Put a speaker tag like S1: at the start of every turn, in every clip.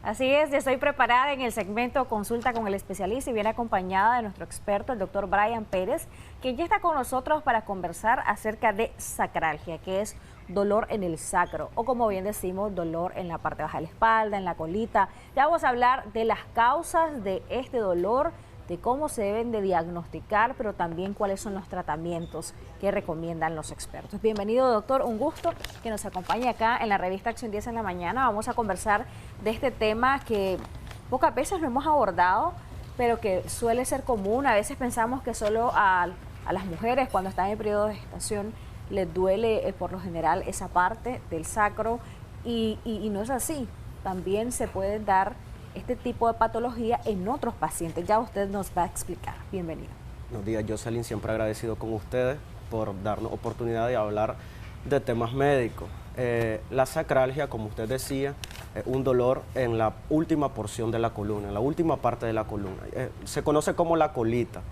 S1: Así es, ya estoy preparada en el segmento Consulta con el especialista y viene acompañada de nuestro experto, el doctor Brian Pérez, quien ya está con nosotros para conversar acerca de sacralgia, que es dolor en el sacro, o como bien decimos, dolor en la parte baja de la espalda, en la colita. Ya vamos a hablar de las causas de este dolor, de cómo se deben de diagnosticar, pero también cuáles son los tratamientos que recomiendan los expertos. Bienvenido, doctor, un gusto que nos acompañe acá en la revista Acción 10 en la mañana. Vamos a conversar de este tema que pocas veces lo hemos abordado, pero que suele ser común. A veces pensamos que solo a las mujeres cuando están en periodo de gestación les duele por lo general esa parte del sacro y no es así. También se puede dar este tipo de patología en otros pacientes. Ya usted nos va a explicar. Bienvenido.
S2: Buenos días, Jocelyn. Siempre agradecido con ustedes por darnos oportunidad de hablar de temas médicos. La sacralgia, como usted decía, es un dolor en la última porción de la columna, en la última parte de la columna. Se conoce como la colita.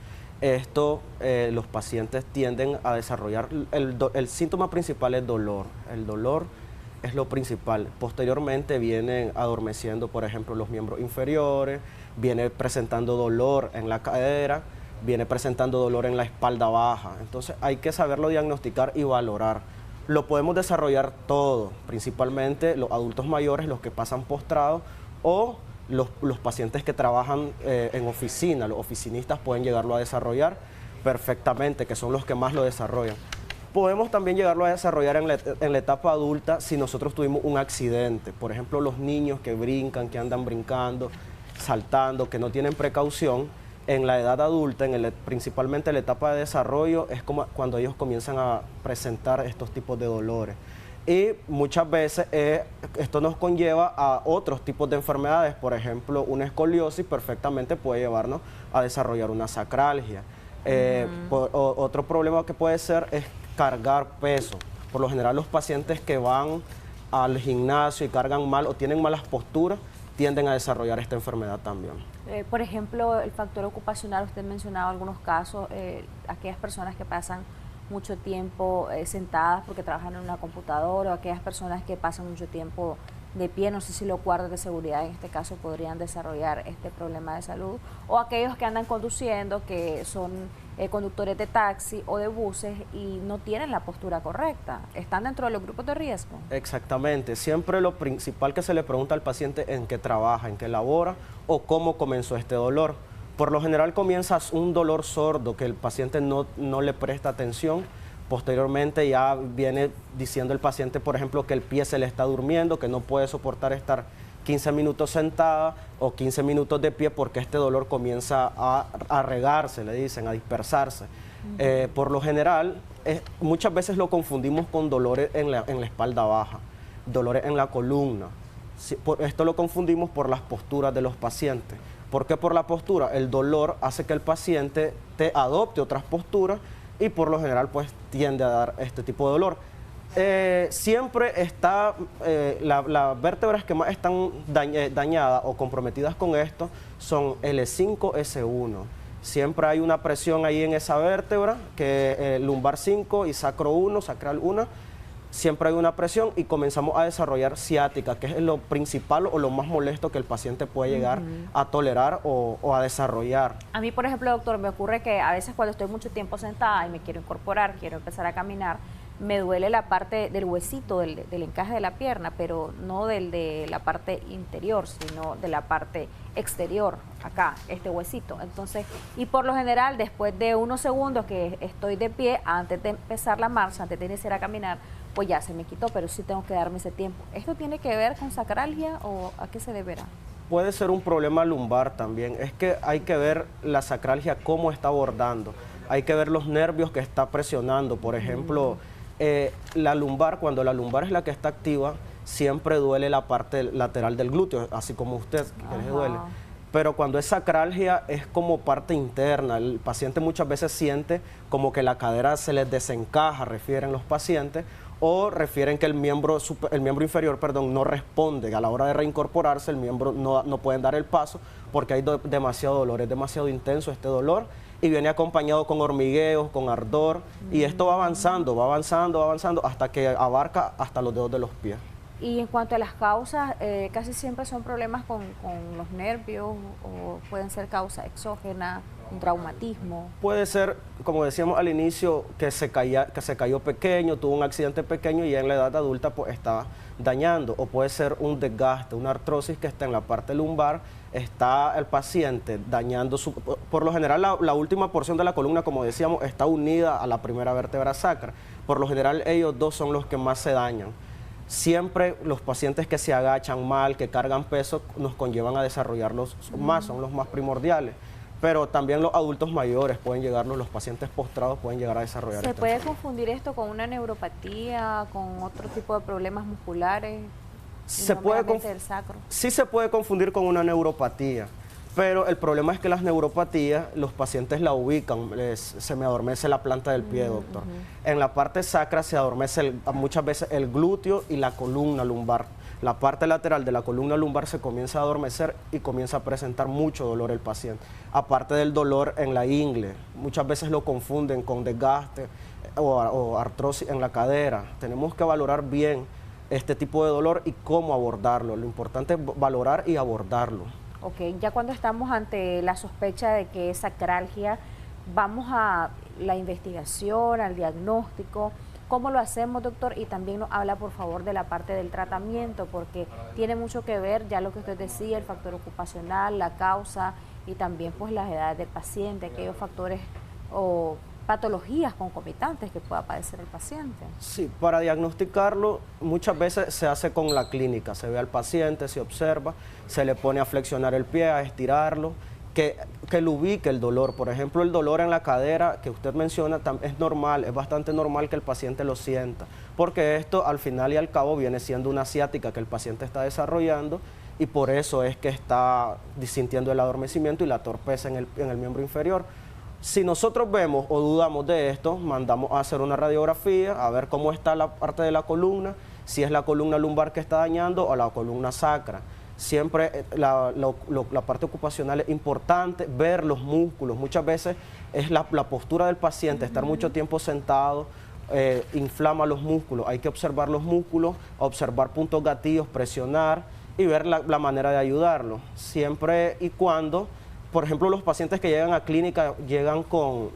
S2: Esto, los pacientes tienden a desarrollar, el síntoma principal es dolor. El dolor es lo principal. Posteriormente vienen adormeciendo, por ejemplo, los miembros inferiores, viene presentando dolor en la cadera, viene presentando dolor en la espalda baja. Entonces hay que saberlo diagnosticar y valorar. Lo podemos desarrollar todo, principalmente los adultos mayores, los que pasan postrados o los pacientes que trabajan en oficina. Los oficinistas pueden llegarlo a desarrollar perfectamente, que son los que más lo desarrollan. Podemos también llegarlo a desarrollar en la etapa adulta si nosotros tuvimos un accidente. Por ejemplo, los niños que brincan, que andan brincando, saltando, que no tienen precaución, en la edad adulta, principalmente en la etapa de desarrollo, es como cuando ellos comienzan a presentar estos tipos de dolores. Y muchas veces esto nos conlleva a otros tipos de enfermedades. Por ejemplo, una escoliosis perfectamente puede llevarnos a desarrollar una sacralgia. Otro problema que puede ser es cargar peso. Por lo general los pacientes que van al gimnasio y cargan mal o tienen malas posturas tienden a desarrollar esta enfermedad también.
S1: Por ejemplo, el factor ocupacional, usted mencionaba algunos casos, aquellas personas que pasan mucho tiempo sentadas porque trabajan en una computadora, o aquellas personas que pasan mucho tiempo de pie, no sé si los guardas de seguridad en este caso podrían desarrollar este problema de salud, o aquellos que andan conduciendo, que son conductores de taxi o de buses y no tienen la postura correcta, ¿están dentro de los grupos de riesgo?
S2: Exactamente, siempre lo principal que se le pregunta al paciente en qué trabaja, en qué labora o cómo comenzó este dolor. Por lo general comienza un dolor sordo que el paciente no le presta atención. Posteriormente ya viene diciendo el paciente, por ejemplo, que el pie se le está durmiendo, que no puede soportar estar 15 minutos sentada o 15 minutos de pie porque este dolor comienza a regarse, le dicen, a dispersarse. Por lo general, muchas veces lo confundimos con dolores en la espalda baja, dolores en la columna. Esto lo confundimos por las posturas de los pacientes. ¿Por qué por la postura? El dolor hace que el paciente te adopte otras posturas y por lo general pues tiende a dar este tipo de dolor. Siempre está, las vértebras que más están dañadas o comprometidas con esto son L5, S1. Siempre hay una presión ahí en esa vértebra, que lumbar 5 y sacro 1, sacral 1. Siempre hay una presión y comenzamos a desarrollar ciática, que es lo principal o lo más molesto que el paciente puede llegar a tolerar o a desarrollar.
S1: A mí, por ejemplo, doctor, me ocurre que a veces cuando estoy mucho tiempo sentada y me quiero incorporar, quiero empezar a caminar, me duele la parte del huesito, del encaje de la pierna, pero no de la parte interior, sino de la parte exterior, acá, este huesito. Entonces, y por lo general, después de unos segundos que estoy de pie, antes de empezar la marcha, antes de iniciar a caminar, pues ya se me quitó, pero sí tengo que darme ese tiempo. ¿Esto tiene que ver con sacralgia o a qué se deberá?
S2: Puede ser un problema lumbar también. Es que hay que ver la sacralgia cómo está abordando. Hay que ver los nervios que está presionando. Por ejemplo, la lumbar, cuando la lumbar es la que está activa, siempre duele la parte lateral del glúteo, así como usted, que le duele. Pero cuando es sacralgia es como parte interna. El paciente muchas veces siente como que la cadera se les desencaja, refieren los pacientes, o refieren que el miembro inferior, no responde. A la hora de reincorporarse, el miembro no pueden dar el paso porque hay demasiado dolor, es demasiado intenso este dolor y viene acompañado con hormigueos, con ardor, y esto va avanzando hasta que abarca hasta los dedos de los pies.
S1: Y en cuanto a las causas, casi siempre son problemas con los nervios o pueden ser causa exógena, un traumatismo.
S2: Puede ser, como decíamos al inicio, que se cayó pequeño, tuvo un accidente pequeño y ya en la edad adulta pues está dañando. O puede ser un desgaste, una artrosis que está en la parte lumbar, está el paciente dañando su... Por lo general la última porción de la columna, como decíamos, está unida a la primera vértebra sacra. Por lo general ellos dos son los que más se dañan. Siempre los pacientes que se agachan mal, que cargan peso, nos conllevan a desarrollarlos más, son los más primordiales. Pero también los adultos mayores pueden llegar, los pacientes postrados pueden llegar a desarrollar.
S1: ¿Se puede confundir esto con una neuropatía, con otro tipo de problemas musculares? Del sacro.
S2: Sí se puede confundir con una neuropatía, pero el problema es que las neuropatías, los pacientes la ubican, se me adormece la planta del pie, doctor. En la parte sacra se adormece muchas veces el glúteo y la columna lumbar. La parte lateral de la columna lumbar se comienza a adormecer y comienza a presentar mucho dolor el paciente. Aparte del dolor en la ingle, muchas veces lo confunden con desgaste o artrosis en la cadera. Tenemos que valorar bien este tipo de dolor y cómo abordarlo. Lo importante es valorar y abordarlo.
S1: Ok, ya cuando estamos ante la sospecha de que es sacralgia, vamos a la investigación, al diagnóstico. ¿Cómo lo hacemos, doctor? Y también nos habla, por favor, de la parte del tratamiento, porque tiene mucho que ver, ya lo que usted decía, el factor ocupacional, la causa y también pues las edades del paciente, aquellos factores o patologías concomitantes que pueda padecer el paciente.
S2: Sí, para diagnosticarlo muchas veces se hace con la clínica, se ve al paciente, se observa, se le pone a flexionar el pie, a estirarlo, que lo ubique el dolor. Por ejemplo, el dolor en la cadera que usted menciona es normal, es bastante normal que el paciente lo sienta, porque esto al final y al cabo viene siendo una ciática que el paciente está desarrollando y por eso es que está sintiendo el adormecimiento y la torpeza en el miembro inferior. Si nosotros vemos o dudamos de esto, mandamos a hacer una radiografía, a ver cómo está la parte de la columna, si es la columna lumbar que está dañando o la columna sacra. Siempre la parte ocupacional es importante, ver los músculos. Muchas veces es la postura del paciente, estar mucho tiempo sentado, inflama los músculos. Hay que observar los músculos, observar puntos gatillos, presionar y ver la manera de ayudarlo. Siempre y cuando, por ejemplo, los pacientes que llegan a clínica llegan con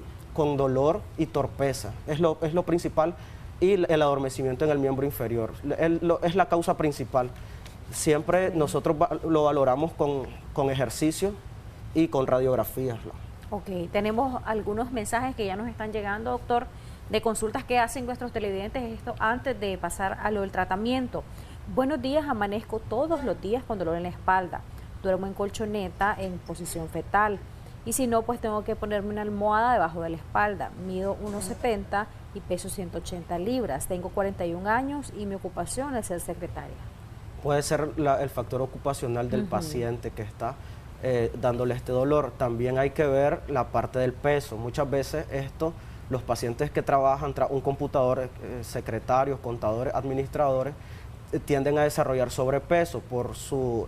S2: dolor y torpeza. Es lo principal, y el adormecimiento en el miembro inferior. Es la causa principal. Siempre nosotros lo valoramos con ejercicio y con radiografías.
S1: Ok, tenemos algunos mensajes que ya nos están llegando, doctor, de consultas que hacen nuestros televidentes, esto antes de pasar a lo del tratamiento. Buenos días, amanezco todos los días con dolor en la espalda, duermo en colchoneta en posición fetal y si no, pues tengo que ponerme una almohada debajo de la espalda. Mido 1,70 y peso 180 libras, tengo 41 años y mi ocupación es ser secretaria.
S2: Puede ser el factor ocupacional del paciente que está dándole este dolor. También hay que ver la parte del peso. Muchas veces los pacientes que trabajan tras un computador, secretarios, contadores, administradores, tienden a desarrollar sobrepeso por su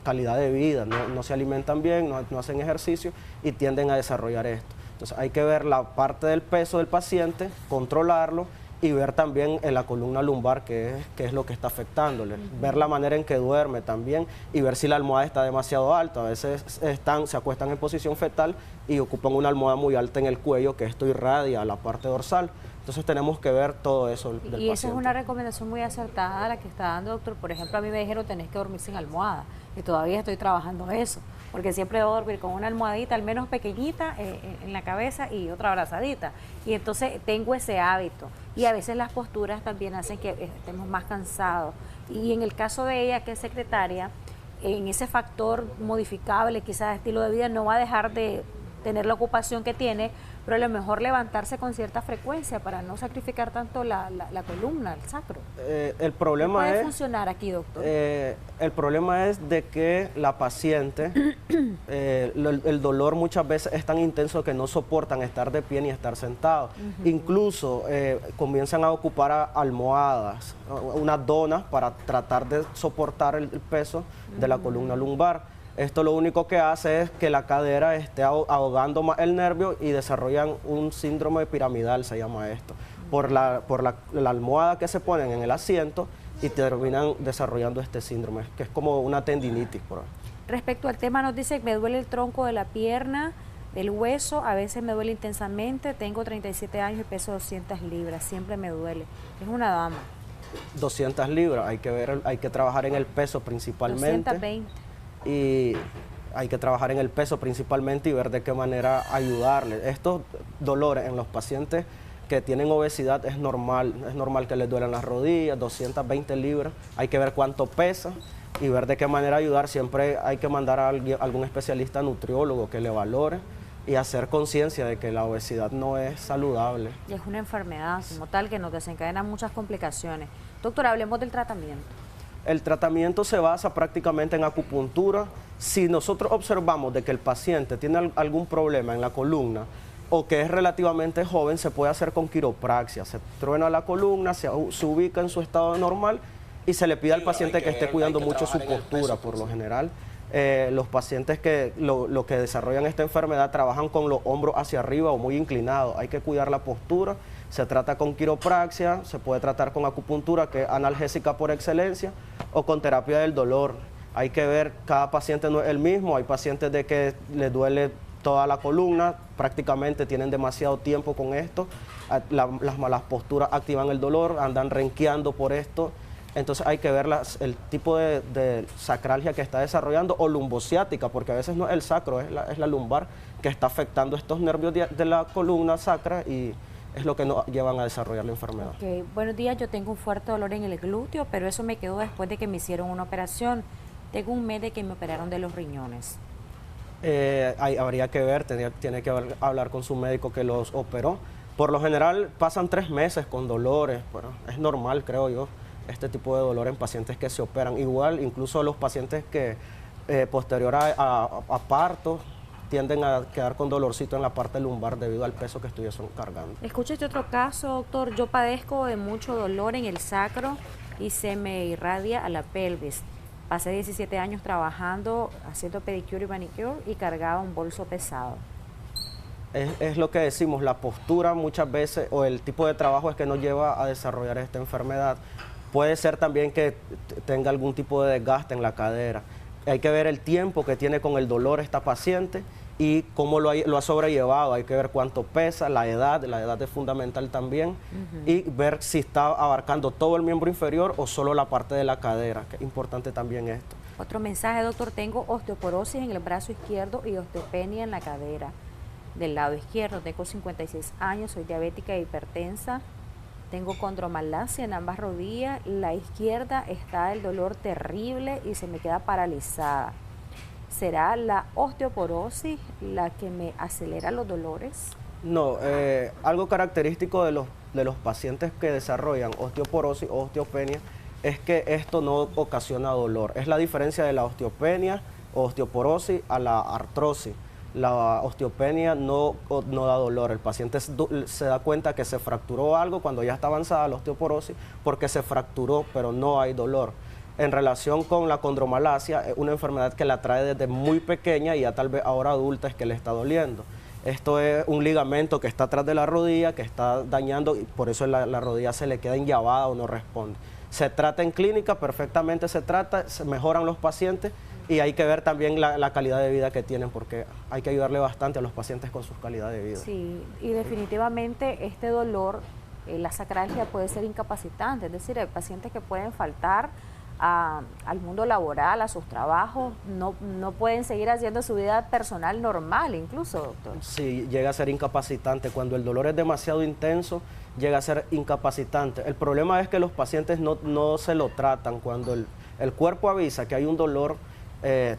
S2: calidad de vida. No se alimentan bien, no hacen ejercicio y tienden a desarrollar esto. Entonces hay que ver la parte del peso del paciente, controlarlo y ver también en la columna lumbar qué es lo que está afectándole. Ver la manera en que duerme también y ver si la almohada está demasiado alta. A veces se acuestan en posición fetal y ocupan una almohada muy alta en el cuello, que esto irradia a la parte dorsal. Entonces tenemos que ver todo eso del paciente.
S1: Y esa es una recomendación muy acertada la que está dando, doctor. Por ejemplo, a mí me dijeron tenés que dormir sin almohada y todavía estoy trabajando eso, porque siempre debo dormir con una almohadita al menos pequeñita en la cabeza y otra abrazadita. Y entonces tengo ese hábito. Y a veces las posturas también hacen que estemos más cansados. Y en el caso de ella, que es secretaria, en ese factor modificable, quizás de estilo de vida, no va a dejar de tener la ocupación que tiene, pero a lo mejor levantarse con cierta frecuencia para no sacrificar tanto la columna, el sacro.
S2: El problema
S1: ¿Puede funcionar aquí, doctor?
S2: El problema es de que la paciente, el dolor muchas veces es tan intenso que no soportan estar de pie ni estar sentados. Incluso comienzan a ocupar almohadas, unas donas para tratar de soportar el peso de la columna lumbar. Esto lo único que hace es que la cadera esté ahogando más el nervio y desarrollan un síndrome piramidal, se llama esto. Por la almohada que se ponen en el asiento, y terminan desarrollando este síndrome, que es como una tendinitis por ahí.
S1: Respecto al tema, nos dice que me duele el tronco de la pierna, del hueso, a veces me duele intensamente, tengo 37 años y peso 200 libras, siempre me duele. Es una dama.
S2: 200 libras, hay que trabajar en el peso principalmente.
S1: 220.
S2: Y hay que trabajar en el peso principalmente y ver de qué manera ayudarle. Estos dolores en los pacientes que tienen obesidad es normal que les duelan las rodillas, 220 libras, hay que ver cuánto pesa y ver de qué manera ayudar. Siempre hay que mandar a algún especialista nutriólogo que le valore y hacer conciencia de que la obesidad no es saludable.
S1: Y es una enfermedad como tal que nos desencadena muchas complicaciones. Doctor, hablemos del tratamiento.
S2: El tratamiento se basa prácticamente en acupuntura. Si nosotros observamos de que el paciente tiene algún problema en la columna o que es relativamente joven, se puede hacer con quiropraxia. Se truena la columna, se ubica en su estado normal y se le pide al paciente que esté cuidando mucho su postura. Por lo general, los pacientes que lo que desarrollan esta enfermedad trabajan con los hombros hacia arriba o muy inclinados. Hay que cuidar la postura. Se trata con quiropraxia, se puede tratar con acupuntura, que es analgésica por excelencia, o con terapia del dolor. Hay que ver, cada paciente no es el mismo. Hay pacientes de que les duele toda la columna, prácticamente tienen demasiado tiempo con esto. Las malas posturas activan el dolor, andan renqueando por esto. Entonces hay que ver el tipo de sacralgia que está desarrollando o lumbociática, porque a veces no es el sacro, es la lumbar que está afectando estos nervios de la columna sacra y es lo que nos llevan a desarrollar la enfermedad.
S1: Okay. Buenos días, yo tengo un fuerte dolor en el glúteo, pero eso me quedó después de que me hicieron una operación. Tengo un mes de que me operaron de los riñones.
S2: Habría que ver, tiene que hablar con su médico que los operó. Por lo general pasan 3 meses con dolores, pero es normal, creo yo, este tipo de dolor en pacientes que se operan. Igual, incluso los pacientes que posterior a parto tienden a quedar con dolorcito en la parte lumbar debido al peso que estuviesen cargando.
S1: Escucha este otro caso, doctor. Yo padezco de mucho dolor en el sacro y se me irradia a la pelvis. Pasé 17 años trabajando, haciendo pedicure y manicure y cargaba un bolso pesado.
S2: Es lo que decimos, la postura muchas veces o el tipo de trabajo es que nos lleva a desarrollar esta enfermedad. Puede ser también que tenga algún tipo de desgaste en la cadera. Hay que ver el tiempo que tiene con el dolor esta paciente y cómo lo ha sobrellevado. Hay que ver cuánto pesa, la edad es fundamental también, y ver si está abarcando todo el miembro inferior o solo la parte de la cadera, que es importante también esto.
S1: Otro mensaje, doctor, tengo osteoporosis en el brazo izquierdo y osteopenia en la cadera del lado izquierdo. Tengo 56 años, soy diabética e hipertensa. Tengo condromalacia en ambas rodillas, la izquierda está el dolor terrible y se me queda paralizada. ¿Será la osteoporosis la que me acelera los dolores?
S2: No, algo característico de los pacientes que desarrollan osteoporosis o osteopenia es que esto no ocasiona dolor. Es la diferencia de la osteopenia o osteoporosis a la artrosis. La osteopenia no da dolor. El paciente se da cuenta que se fracturó algo cuando ya está avanzada la osteoporosis porque se fracturó, pero no hay dolor. En relación con la condromalacia, es una enfermedad que la trae desde muy pequeña y ya tal vez ahora adulta es que le está doliendo. Esto es un ligamento que está atrás de la rodilla, que está dañando y por eso la rodilla se le queda enyabada o no responde. Se trata en clínica, perfectamente se trata, se mejoran los pacientes. Y hay que ver también la calidad de vida que tienen, porque hay que ayudarle bastante a los pacientes con su calidad de vida.
S1: Sí, y definitivamente este dolor, la sacralgia puede ser incapacitante, es decir, hay pacientes que pueden faltar al mundo laboral, a sus trabajos, no pueden seguir haciendo su vida personal normal incluso, doctor.
S2: Sí, llega a ser incapacitante. Cuando el dolor es demasiado intenso, llega a ser incapacitante. El problema es que los pacientes no se lo tratan. Cuando el cuerpo avisa que hay un dolor,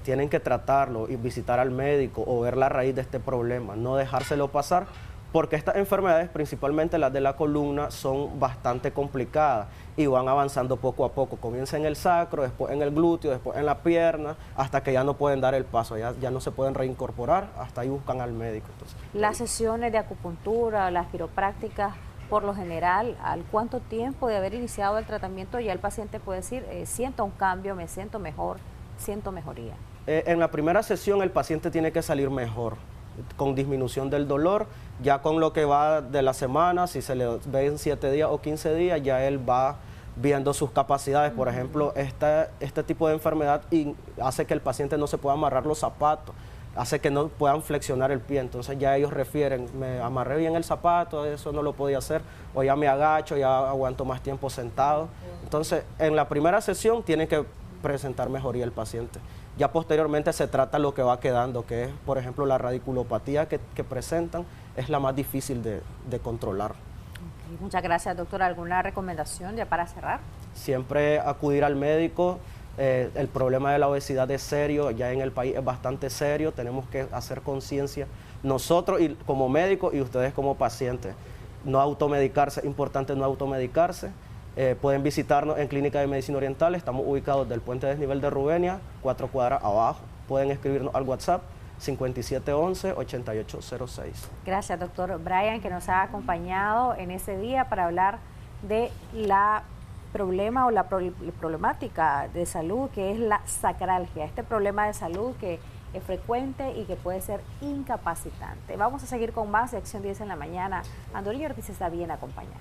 S2: tienen que tratarlo y visitar al médico o ver la raíz de este problema, no dejárselo pasar, porque estas enfermedades, principalmente las de la columna, son bastante complicadas y van avanzando poco a poco. Comienza en el sacro, después en el glúteo, después en la pierna, hasta que ya no pueden dar el paso, ya no se pueden reincorporar, hasta ahí buscan al médico. Entonces,
S1: las sesiones de acupuntura, las quiroprácticas, por lo general, ¿al cuánto tiempo de haber iniciado el tratamiento ya el paciente puede decir, siento un cambio, me siento mejor, siento mejoría?
S2: En la primera sesión el paciente tiene que salir mejor, con disminución del dolor. Ya con lo que va de la semana, si se le ve en 7 días o 15 días, ya él va viendo sus capacidades. Por ejemplo, este tipo de enfermedad hace que el paciente no se pueda amarrar los zapatos, hace que no puedan flexionar el pie. Entonces ya ellos refieren, me amarré bien el zapato, eso no lo podía hacer, o ya me agacho, ya aguanto más tiempo sentado. Entonces, en la primera sesión tiene que presentar mejoría el paciente. Ya posteriormente se trata lo que va quedando, que es, por ejemplo, la radiculopatía que presentan, es la más difícil de controlar.
S1: Okay, muchas gracias, doctor. ¿Alguna recomendación ya para cerrar?
S2: Siempre acudir al médico. El problema de la obesidad es serio, ya en el país es bastante serio, tenemos que hacer conciencia nosotros como médicos y ustedes como pacientes. No automedicarse, importante no automedicarse. Pueden visitarnos en Clínica de Medicina Oriental, estamos ubicados del Puente Desnivel de Rubenia, 4 cuadras abajo. Pueden escribirnos al WhatsApp 5711-8806.
S1: Gracias, doctor Brian, que nos ha acompañado en ese día para hablar de la problemática de salud, que es la sacralgia, este problema de salud que es frecuente y que puede ser incapacitante. Vamos a seguir con más de Acción 10 en la mañana. Andolín Ortiz está bien acompañada.